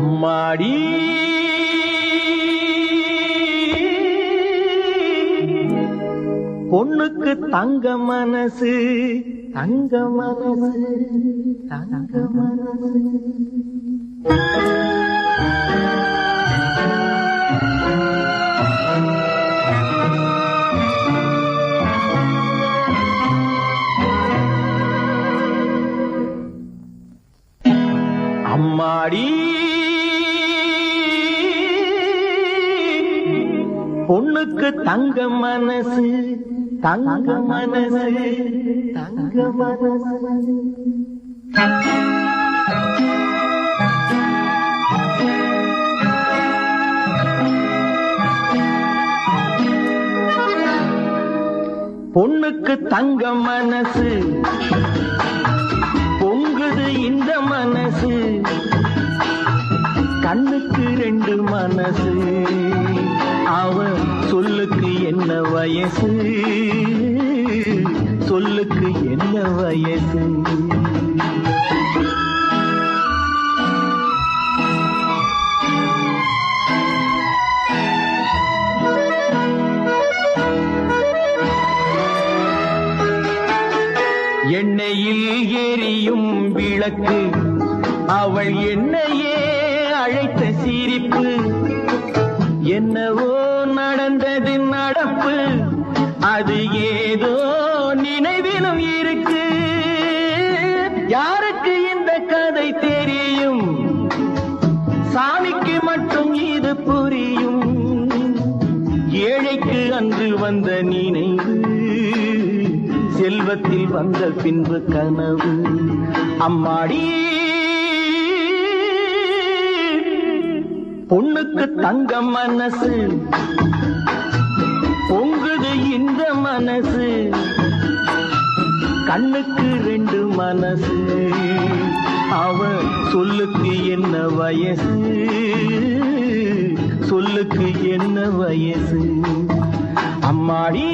அம்மாடி பொண்ணுக்கு தங்க மனசு தங்க மனசு தங்க மனசு அம்மாடி பொண்ணுக்கு தங்க மனசு தங்க மனசு தங்க மனசு பொண்ணுக்கு தங்க மனசு பொங்குது இந்த மனசு கண்ணுக்கு ரெண்டு மனசு அவ சொல்லுக்கு என்ன வயசு சொல்லுக்கு என்ன வயசு எண்ணெயில் எரியும் விளக்கு அவள் என்னையே அழைத்த சிரிப்பு என்னவோ நடந்தது நடப்பு அது ஏதோ நினைவிலும் இருக்கு யாருக்கு இந்த கதை தெரியும் சாமிக்கு மட்டும் இது புரியும் ஏழைக்கு அன்று வந்த நினைவு செல்வத்தில் வந்த பின்பு கனவு அம்மாடி பொண்ணுக்கு தங்க மனசு பொங்குது இந்த மனசு கண்ணுக்கு ரெண்டு மனசு அவ சொல்லுக்கு என்ன வயசு சொல்லுக்கு என்ன வயசு அம்மாடி